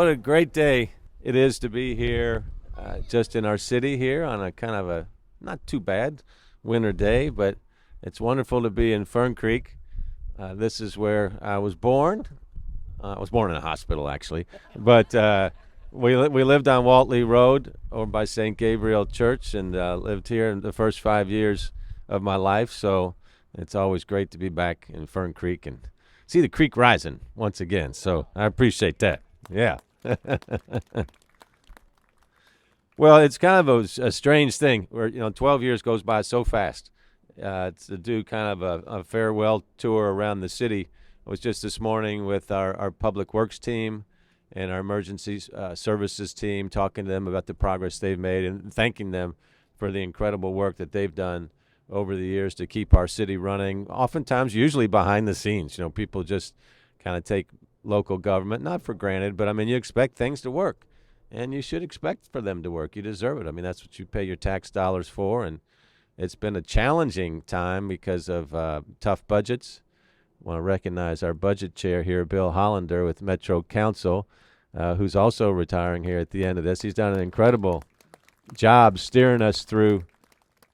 What a great day it is to be here, just in our city here on a kind of a not too bad winter day, but it's wonderful to be in Fern Creek. This is where I was born. I was born in a hospital, actually, but we lived on Waltley Road over by St. Gabriel Church, and lived here in the first 5 years of my life. So it's always great to be back in Fern Creek and see the creek rising once again. So I appreciate that. Yeah. Well, it's kind of a strange thing where 12 years goes by so fast. To do kind of a farewell tour around the city. I was just this morning with our public works team and our emergency services team, talking to them about the progress they've made and thanking them for the incredible work that they've done over the years to keep our city running. Oftentimes, usually behind the scenes, people just kind of take local government, not for granted, but I mean, you expect things to work, and you should expect for them to work. You deserve it. I mean, that's what you pay your tax dollars for, and it's been a challenging time because of tough budgets. I want to recognize our budget chair here, Bill Hollander with Metro Council, who's also retiring here at the end of this. He's done an incredible job steering us through.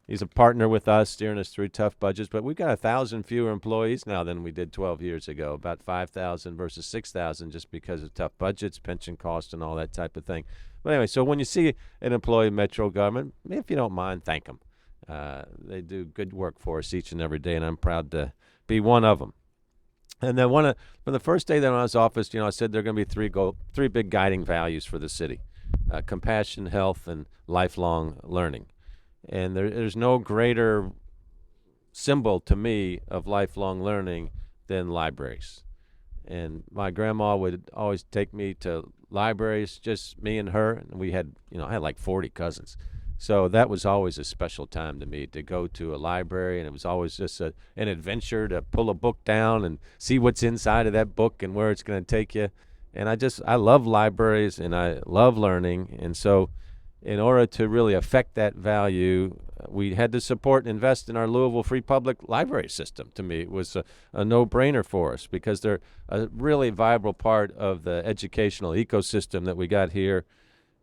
He's a partner with us, steering us through tough budgets. But we've got 1,000 fewer employees now than we did 12 years ago, about 5,000 versus 6,000 just because of tough budgets, pension costs, and all that type of thing. But anyway, so when you see an employee of Metro government, if you don't mind, thank them. They do good work for us each and every day, and I'm proud to be one of them. And then from the first day that I was in office, I said there are going to be three big guiding values for the city: compassion, health, and lifelong learning. And there's no greater symbol to me of lifelong learning than libraries. And my grandma would always take me to libraries, just me and her. And we had, I had like 40 cousins. So that was always a special time to me to go to a library, and it was always just an adventure to pull a book down and see what's inside of that book and where it's going to take you. And I love libraries, and I love learning. And so in order to really affect that value, we had to support and invest in our Louisville Free Public Library system. To me, it was a no-brainer for us because they're a really viable part of the educational ecosystem that we got here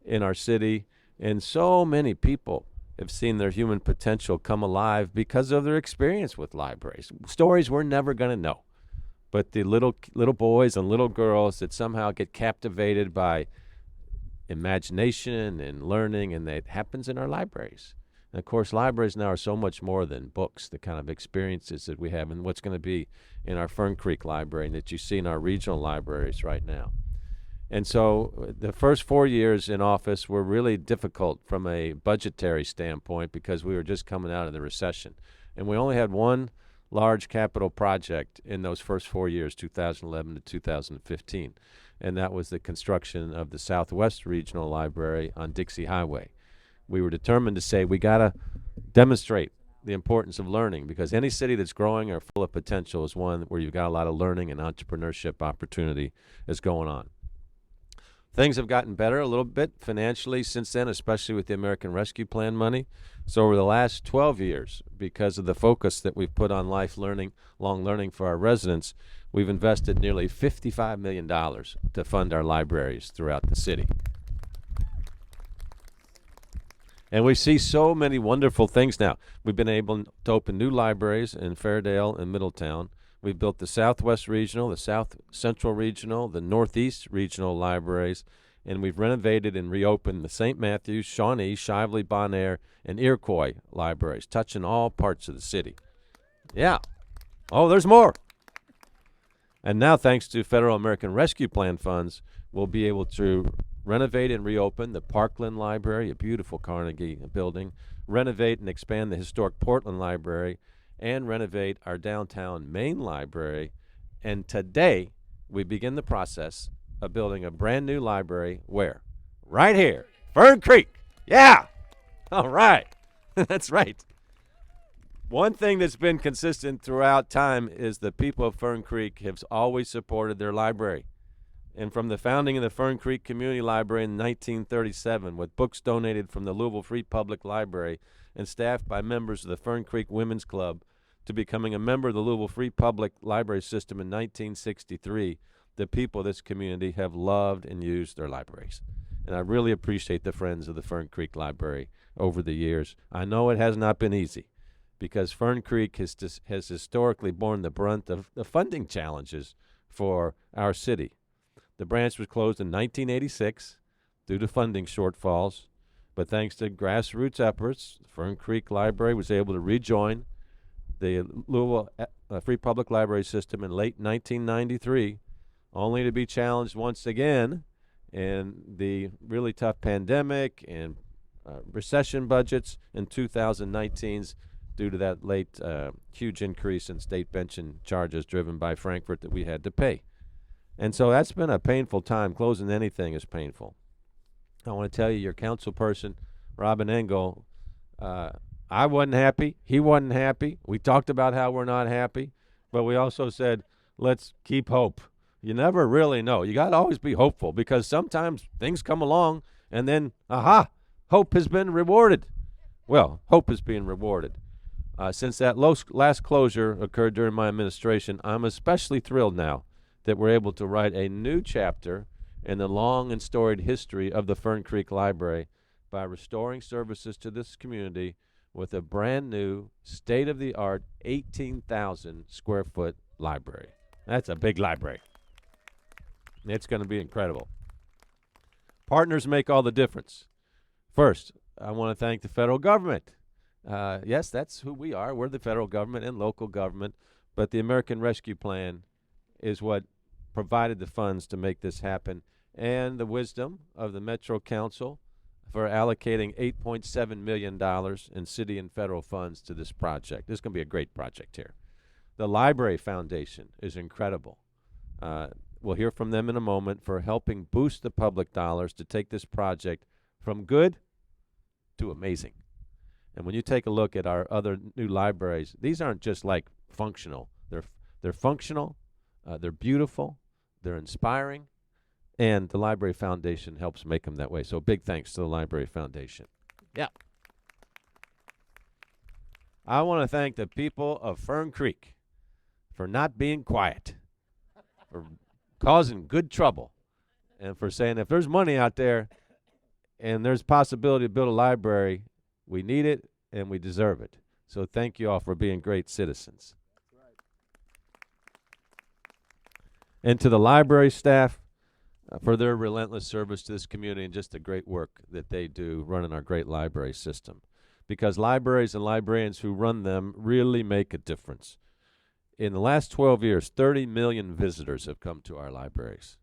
in our city. And so many people have seen their human potential come alive because of their experience with libraries. Stories we're never going to know, but the little boys and little girls that somehow get captivated by imagination and learning, and that happens in our libraries. And of course, libraries now are so much more than books, the kind of experiences that we have and what's going to be in our Fern Creek Library and that you see in our regional libraries right now. And so the first 4 years in office were really difficult from a budgetary standpoint because we were just coming out of the recession. And we only had one large capital project in those first 4 years, 2011 to 2015. And that was the construction of the Southwest Regional Library on Dixie Highway. We were determined to say we got to demonstrate the importance of learning, because any city that's growing or full of potential is one where you've got a lot of learning and entrepreneurship opportunity is going on. Things have gotten better a little bit financially since then, especially with the American Rescue Plan money. So over the last 12 years, because of the focus that we've put on long learning for our residents, we've invested nearly $55 million to fund our libraries throughout the city. And we see so many wonderful things now. We've been able to open new libraries in Fairdale and Middletown. We've built the Southwest Regional, the South Central Regional, the Northeast Regional libraries, and we've renovated and reopened the St. Matthews, Shawnee, Shively, Bonaire, and Iroquois libraries, touching all parts of the city. Yeah. Oh, there's more. And now, thanks to Federal American Rescue Plan funds, we'll be able to renovate and reopen the Parkland Library, a beautiful Carnegie building, renovate and expand the historic Portland Library, and renovate our downtown Main Library. And today, we begin the process of building a brand new library where? Right here, Fern Creek. Yeah. All right. That's right. One thing that's been consistent throughout time is the people of Fern Creek have always supported their library. And from the founding of the Fern Creek Community Library in 1937, with books donated from the Louisville Free Public Library and staffed by members of the Fern Creek Women's Club, to becoming a member of the Louisville Free Public Library System in 1963, the people of this community have loved and used their libraries. And I really appreciate the friends of the Fern Creek Library over the years. I know it has not been easy because Fern Creek has historically borne the brunt of the funding challenges for our city. The branch was closed in 1986 due to funding shortfalls, but thanks to grassroots efforts, the Fern Creek Library was able to rejoin the Louisville Free Public Library System in late 1993, only to be challenged once again in the really tough pandemic and recession budgets in 2019's due to that late huge increase in state pension charges driven by Frankfurt that we had to pay. And so that's been a painful time. Closing anything is painful. I want to tell you, your council person, Robin Engel, I wasn't happy. He wasn't happy. We talked about how we're not happy, but we also said, let's keep hope. You never really know. You got to always be hopeful because sometimes things come along and then, aha, hope has been rewarded. Well, hope is being rewarded. Since that last closure occurred during my administration, I'm especially thrilled now that we're able to write a new chapter in the long and storied history of the Fern Creek Library by restoring services to this community with a brand new, state-of-the-art, 18,000 square foot library. That's a big library. It's going to be incredible. Partners make all the difference. First, I want to thank the federal government. Yes, that's who we are. We're the federal government and local government, but the American Rescue Plan is what provided the funds to make this happen, and the wisdom of the Metro Council for allocating $8.7 million in city and federal funds to this project. This is going to be a great project here. The Library Foundation is incredible. We'll hear from them in a moment for helping boost the public dollars to take this project from good to amazing. And when you take a look at our other new libraries, these aren't just like functional. They're functional, they're beautiful, they're inspiring, and the Library Foundation helps make them that way. So big thanks to the Library Foundation. Yeah. I want to thank the people of Fern Creek for not being quiet, for causing good trouble, and for saying if there's money out there and there's possibility to build a library, we need it and we deserve it. So thank you all for being great citizens. That's right. And to the library staff for their relentless service to this community and just the great work that they do running our great library system. Because libraries and librarians who run them really make a difference. In the last 12 years, 30 million visitors have come to our libraries,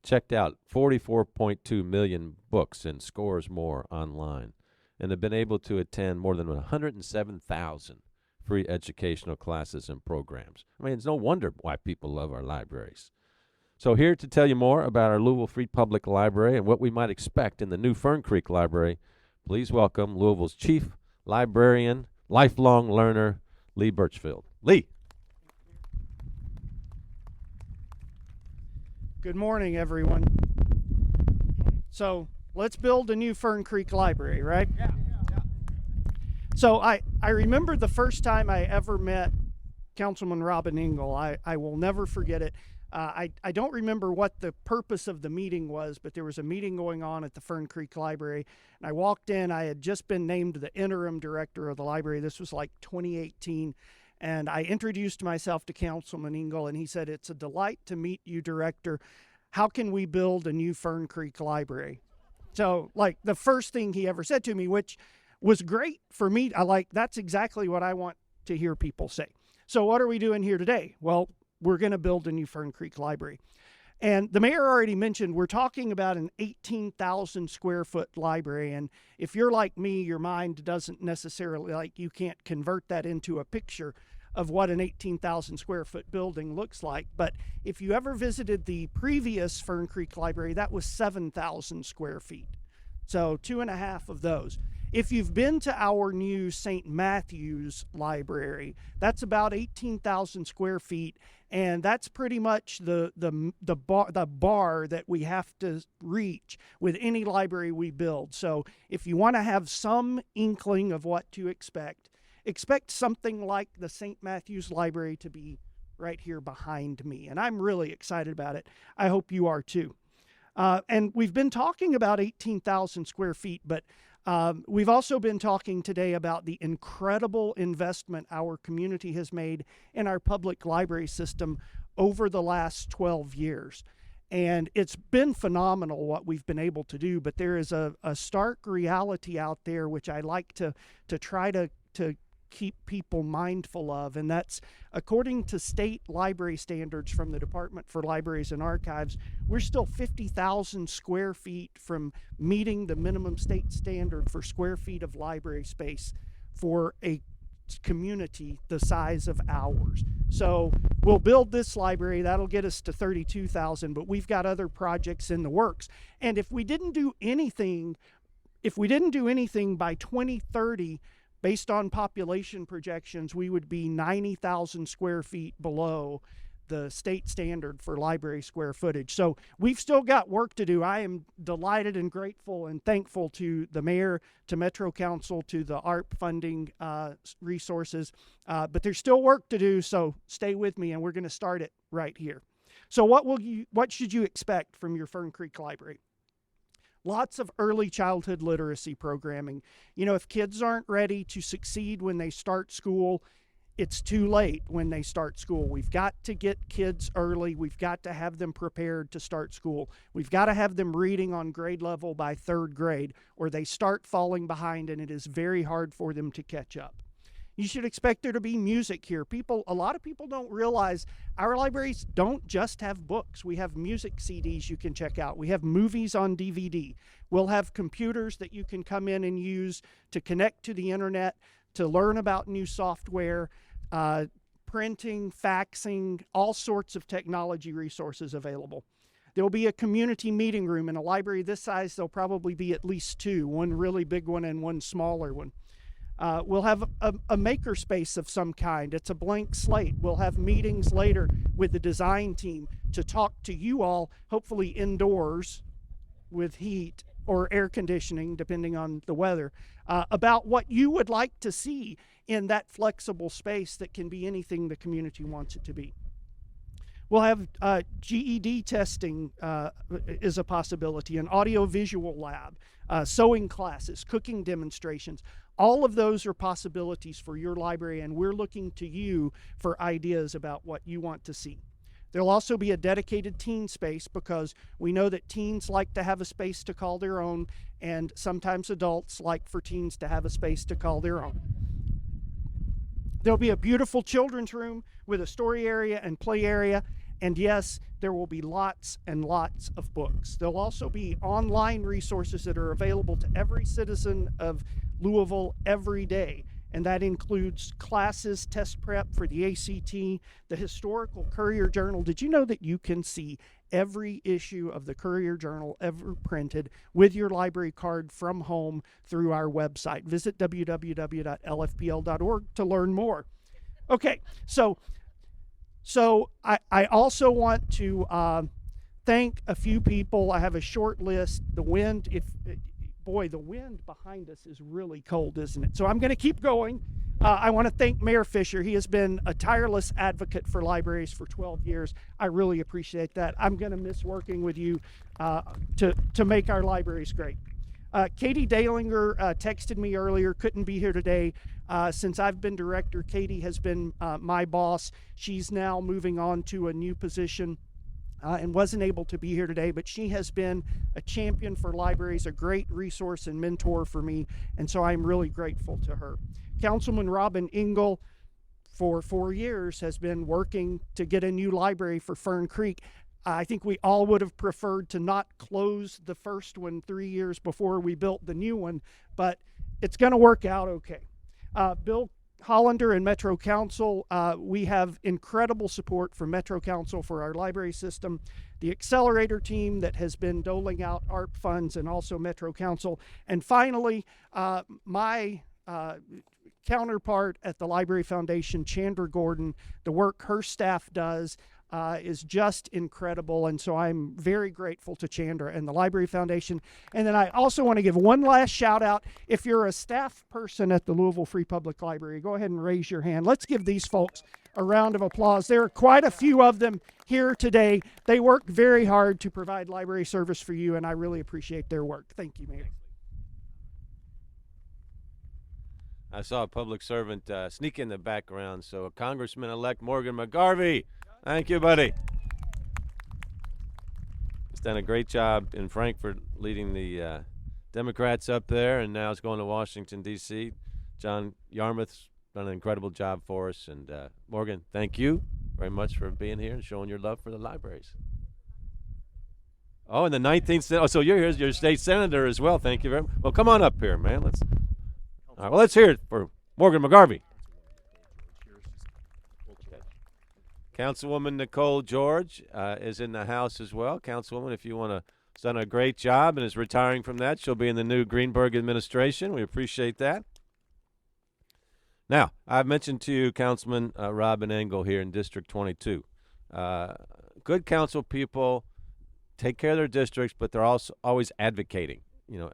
checked out 44.2 million books and scores more online, and have been able to attend more than 107,000 free educational classes and programs. I mean, it's no wonder why people love our libraries. So here to tell you more about our Louisville Free Public Library and what we might expect in the new Fern Creek Library, please welcome Louisville's Chief Librarian, lifelong learner, Lee Birchfield. Lee. Good morning, everyone. So let's build a new Fern Creek Library, right? Yeah. So I remember the first time I ever met Councilman Robin Engel. I will never forget it. I don't remember what the purpose of the meeting was, but there was a meeting going on at the Fern Creek Library, and I walked in. I had just been named the interim director of the library. This was like 2018. And I introduced myself to Councilman Engel, and he said, "It's a delight to meet you, Director. How can we build a new Fern Creek Library?" So, like, the first thing he ever said to me, which was great for me, that's exactly what I want to hear people say. So what are we doing here today? Well, we're going to build a new Fern Creek Library. And the mayor already mentioned we're talking about an 18,000 square foot library. And if you're like me, your mind doesn't necessarily, you can't convert that into a picture of what an 18,000 square foot building looks like. But if you ever visited the previous Fern Creek Library, that was 7,000 square feet. So 2.5 of those. If you've been to our new St. Matthew's Library, that's about 18,000 square feet, and that's pretty much the bar that we have to reach with any library we build. So if you want to have some inkling of what to expect something like the St. Matthew's Library to be right here behind me. And I'm really excited about it. I hope you are too. And we've been talking about 18,000 square feet, but we've also been talking today about the incredible investment our community has made in our public library system over the last 12 years. And it's been phenomenal what we've been able to do, but there is a stark reality out there which I like to try to keep people mindful of, and that's according to state library standards from the Department for Libraries and Archives, we're still 50,000 square feet from meeting the minimum state standard for square feet of library space for a community the size of ours. So we'll build this library, that'll get us to 32,000, but we've got other projects in the works. And if we didn't do anything by 2030, based on population projections, we would be 90,000 square feet below the state standard for library square footage. So we've still got work to do. I am delighted and grateful and thankful to the mayor, to Metro Council, to the ARP funding resources, but there's still work to do, so stay with me, and we're going to start it right here. So what should you expect from your Fern Creek Library? Lots of early childhood literacy programming. You know, if kids aren't ready to succeed when they start school, it's too late when they start school. We've got to get kids early. We've got to have them prepared to start school. We've got to have them reading on grade level by 3rd grade, or they start falling behind and it is very hard for them to catch up. You should expect there to be music here. A lot of people don't realize our libraries don't just have books. We have music CDs you can check out. We have movies on DVD. We'll have computers that you can come in and use to connect to the internet, to learn about new software, printing, faxing, all sorts of technology resources available. There'll be a community meeting room. In a library this size, there'll probably be at least 2, one really big one and one smaller one. We'll have a maker space of some kind. It's a blank slate. We'll have meetings later with the design team to talk to you all, hopefully indoors with heat or air conditioning, depending on the weather, about what you would like to see in that flexible space that can be anything the community wants it to be. We'll have GED testing is a possibility, an audio-visual lab, sewing classes, cooking demonstrations. All of those are possibilities for your library, and we're looking to you for ideas about what you want to see. There'll also be a dedicated teen space because we know that teens like to have a space to call their own, and sometimes adults like for teens to have a space to call their own. There'll be a beautiful children's room with a story area and play area. And yes, there will be lots and lots of books. There'll also be online resources that are available to every citizen of Louisville every day. And that includes classes, test prep for the ACT, the Historical Courier Journal. Did you know that you can see every issue of the Courier Journal ever printed with your library card from home through our website? Visit www.lfpl.org to learn more. Okay, so I also want to thank a few people. I have a short list. The wind behind us is really cold, isn't it? So I'm going to keep going. I want to thank Mayor Fisher. He has been a tireless advocate for libraries for 12 years. I really appreciate that. I'm going to miss working with you to make our libraries great. Katie Dalinger texted me earlier, couldn't be here today. Since I've been director, Katie has been my boss. She's now moving on to a new position and wasn't able to be here today, but she has been a champion for libraries, a great resource and mentor for me, and so I'm really grateful to her. Councilman Robin Engel, for 4 years, has been working to get a new library for Fern Creek. I think we all would have preferred to not close the first one 3 years before we built the new one, but it's going to work out okay. Bill Hollander and Metro Council, we have incredible support from Metro Council for our library system, the accelerator team that has been doling out ARP funds, and also Metro Council. And finally, my counterpart at the Library Foundation, Chandra Gordon, the work her staff does is just incredible, and so I'm very grateful to Chandra and the Library Foundation. And then I also want to give one last shout out. If you're a staff person at the Louisville Free Public Library, go ahead and raise your hand. Let's give these folks a round of applause. There are quite a few of them here today. They work very hard to provide library service for you, and I really appreciate their work. Thank you, Mayor. I saw a public servant sneak in the background, so Congressman-elect Morgan McGarvey. Thank you, buddy. He's done a great job in Frankfort leading the Democrats up there, and now it's going to Washington, D.C. John Yarmouth's done an incredible job for us. And Morgan, thank you very much for being here and showing your love for the libraries. Oh, and the 19th. Oh, so you're here as your state senator as well. Thank you very much. Well, come on up here, man. All right, well, let's hear it for Morgan McGarvey. Councilwoman Nicole George is in the house as well. Councilwoman, if you want to, has done a great job and is retiring from that. She'll be in the new Greenberg administration. We appreciate that. Now, I've mentioned to you Councilman Robin Engel here in District 22. Good council people take care of their districts, but they're also always advocating. You know,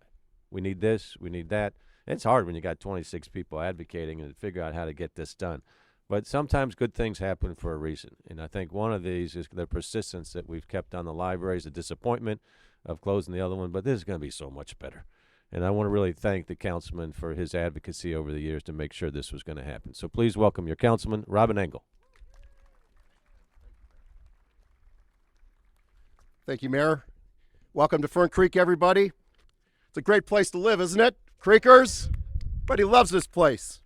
we need this, we need that. It's hard when you got 26 people advocating and figure out how to get this done. But sometimes good things happen for a reason. And I think one of these is the persistence that we've kept on the libraries, the disappointment of closing the other one. But this is going to be so much better. And I want to really thank the councilman for his advocacy over the years to make sure this was going to happen. So please welcome your councilman, Robin Engel. Thank you, Mayor. Welcome to Fern Creek, everybody. It's a great place to live, isn't it? Creekers, everybody loves this place.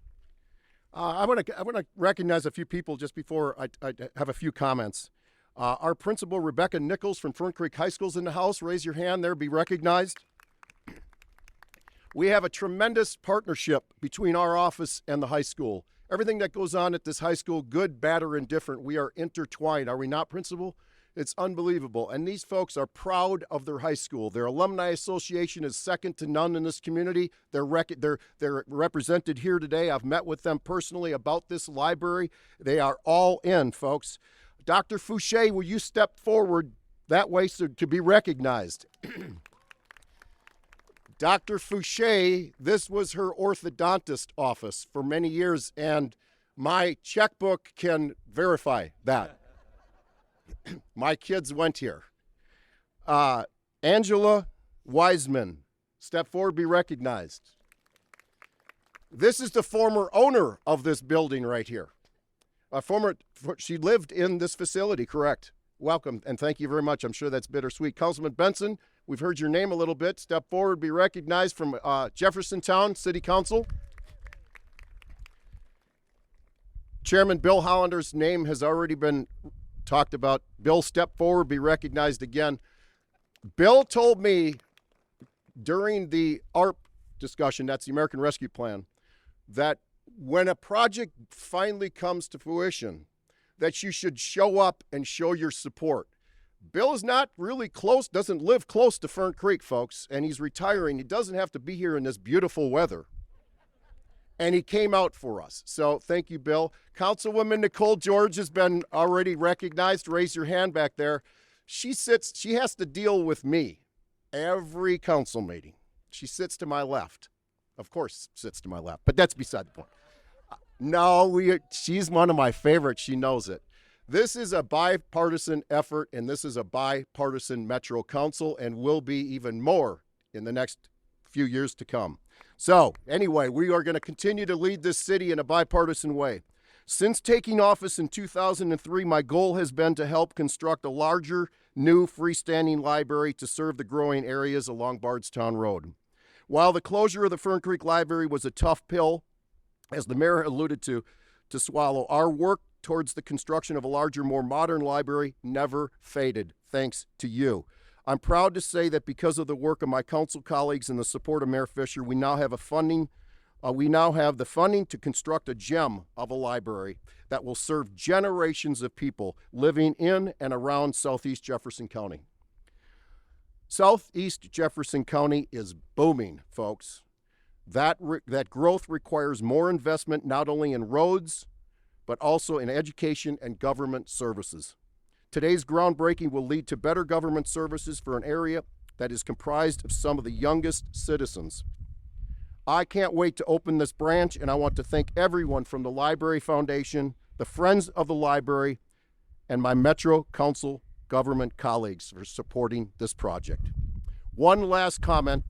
I want to recognize a few people just before I have a few comments. Our principal, Rebecca Nichols from Fern Creek High School, is in the house. Raise your hand there, be recognized. We have a tremendous partnership between our office and the high school. Everything that goes on at this high school, good, bad, or indifferent, we are intertwined. Are we not, Principal? It's unbelievable. And these folks are proud of their high school. Their alumni association is second to none in this community. They're represented here today. I've met with them personally about this library. They are all in, folks. Dr. Fouché, will you step forward that way so to be recognized? Dr. Fouché, this was her orthodontist office for many years, and my checkbook can verify that. My kids went here. Angela Wiseman, step forward, be recognized. This is the former owner of this building right here. She lived in this facility, correct? Welcome, and thank you very much. I'm sure that's bittersweet. Councilman Benson, we've heard your name a little bit. Step forward, be recognized from Jeffersontown City Council. Chairman Bill Hollander's name has already been talked about. Bill, step forward, be recognized again. Bill told me during the ARP discussion, that's the American Rescue Plan, that when a project finally comes to fruition, that you should show up and show your support. Bill is not really close, doesn't live close to Fern Creek, folks, and he's retiring. He doesn't have to be here in this beautiful weather. And he came out for us. So thank you, Bill. Councilwoman Nicole George has been already recognized. Raise your hand back there. She has to deal with me every council meeting. She sits to my left. Of course, sits to my left, but that's beside the point. No, she's one of my favorites. She knows it. This is a bipartisan effort, and this is a bipartisan Metro Council, and will be even more in the next few years to come. So, anyway, we are going to continue to lead this city in a bipartisan way. Since taking office in 2003, my goal has been to help construct a larger, new freestanding library to serve the growing areas along Bardstown Road. While the closure of the Fern Creek Library was a tough pill, as the mayor alluded to swallow, our work towards the construction of a larger, more modern library never faded, thanks to you. I'm proud to say that because of the work of my council colleagues and the support of Mayor Fisher, we now have the funding to construct a gem of a library that will serve generations of people living in and around Southeast Jefferson County. Southeast Jefferson County is booming, folks. That growth requires more investment not only in roads, but also in education and government services. Today's groundbreaking will lead to better government services for an area that is comprised of some of the youngest citizens. I can't wait to open this branch, and I want to thank everyone from the Library Foundation, the Friends of the Library, and my Metro Council government colleagues for supporting this project. One last comment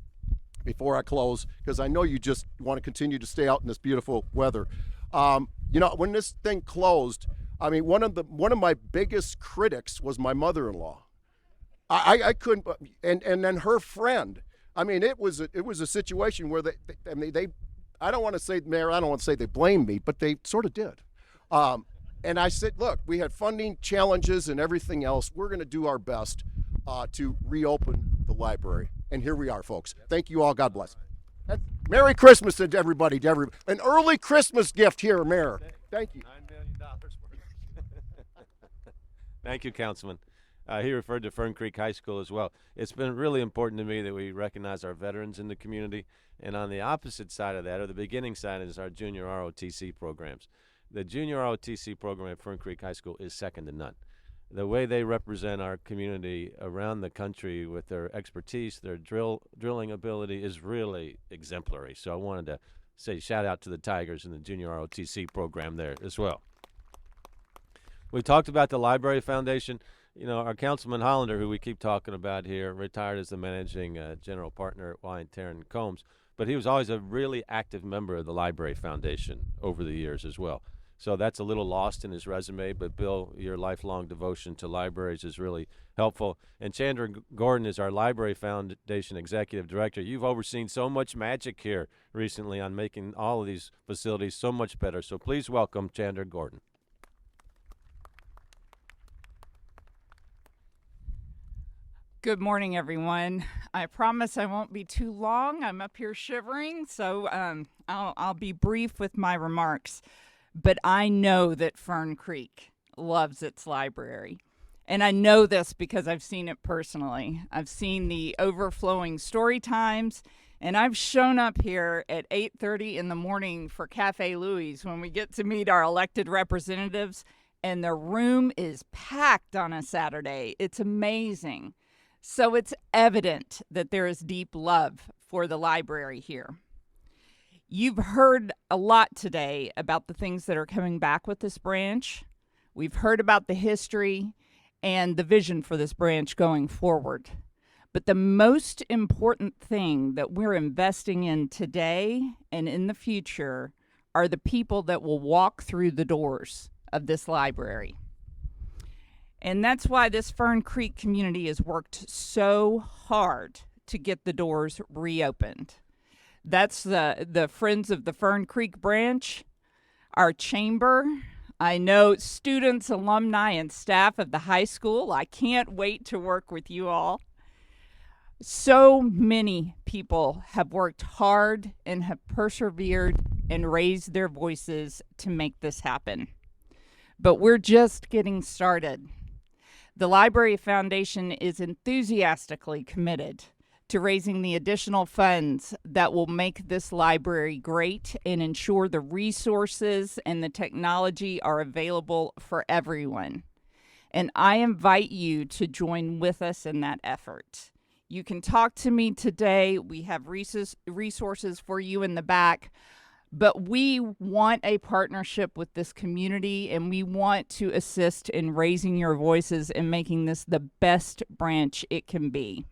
before I close, because I know you just want to continue to stay out in this beautiful weather. When this thing closed, I mean, one of my biggest critics was my mother-in-law. I couldn't, and then her friend. I mean, it was a situation where they I don't want to say, Mayor, I don't want to say they blamed me, but they sort of did. And I said, look, we had funding challenges and everything else. We're going to do our best to reopen the library. And here we are, folks. Thank you all. God bless. And Merry Christmas to everybody. An early Christmas gift here, Mayor. Thank you. $9 million worth. Thank you, Councilman. He referred to Fern Creek High School as well. It's been really important to me that we recognize our veterans in the community. And on the opposite side of that, or the beginning side, is our junior ROTC programs. The junior ROTC program at Fern Creek High School is second to none. The way they represent our community around the country with their expertise, their drilling ability is really exemplary. So I wanted to say shout out to the Tigers and the junior ROTC program there as well. We talked about the Library Foundation. You know, our Councilman Hollander, who we keep talking about here, retired as the managing general partner at Wyatt Tarrant Combs, but he was always a really active member of the Library Foundation over the years as well. So that's a little lost in his resume, but Bill, your lifelong devotion to libraries is really helpful. And Chandra Gordon is our Library Foundation Executive Director. You've overseen so much magic here recently on making all of these facilities so much better. So please welcome Chandra Gordon. Good morning, everyone. I promise I won't be too long. I'm up here shivering, so I'll be brief with my remarks. But I know that Fern Creek loves its library. And I know this because I've seen it personally. I've seen the overflowing story times, and I've shown up here at 8:30 in the morning for Cafe Louie's when we get to meet our elected representatives, and the room is packed on a Saturday. It's amazing. So it's evident that there is deep love for the library here. You've heard a lot today about the things that are coming back with this branch. We've heard about the history and the vision for this branch going forward. But the most important thing that we're investing in today and in the future are the people that will walk through the doors of this library. And that's why this Fern Creek community has worked so hard to get the doors reopened. That's the Friends of the Fern Creek branch, our chamber. I know students, alumni, and staff of the high school. I can't wait to work with you all. So many people have worked hard and have persevered and raised their voices to make this happen. But we're just getting started. The Library Foundation is enthusiastically committed to raising the additional funds that will make this library great and ensure the resources and the technology are available for everyone. And I invite you to join with us in that effort. You can talk to me today. We have resources for you in the back. But we want a partnership with this community, and we want to assist in raising your voices and making this the best branch it can be.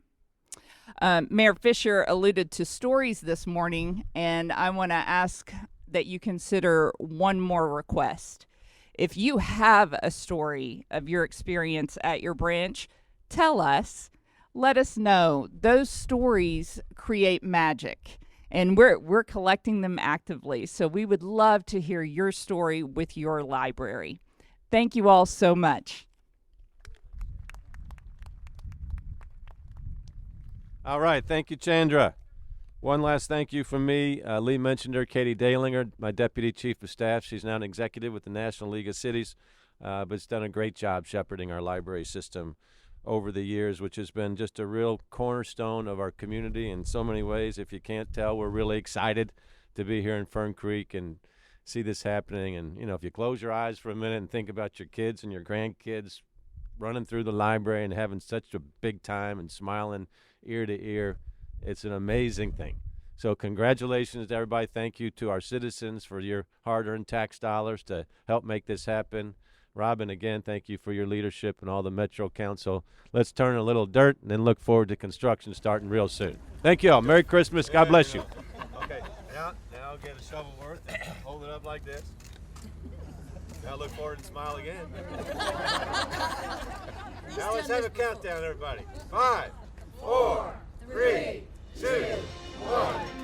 Mayor Fisher alluded to stories this morning, and I want to ask that you consider one more request. If you have a story of your experience at your branch, tell us. Let us know. Those stories create magic, and we're collecting them actively. So we would love to hear your story with your library. Thank you all so much. All right, thank you, Chandra. One last thank you from me. Lee mentioned her, Katie Dalinger, my Deputy Chief of Staff. She's now an executive with the National League of Cities, but has done a great job shepherding our library system over the years, which has been just a real cornerstone of our community in so many ways. If you can't tell, we're really excited to be here in Fern Creek and see this happening. And, you know, if you close your eyes for a minute and think about your kids and your grandkids running through the library and having such a big time and smiling ear to ear, it's an amazing thing. So congratulations to everybody. Thank you to our citizens for your hard-earned tax dollars to help make this happen. Robin, again, thank you for your leadership and all the Metro Council. Let's turn a little dirt and then look forward to construction starting real soon. Thank you all. Merry Christmas. God bless you. Okay, now get a shovel worth. Hold it up like this. Now look forward and smile again. Now let's have a countdown, everybody. 5, 4, 3, 2, 1.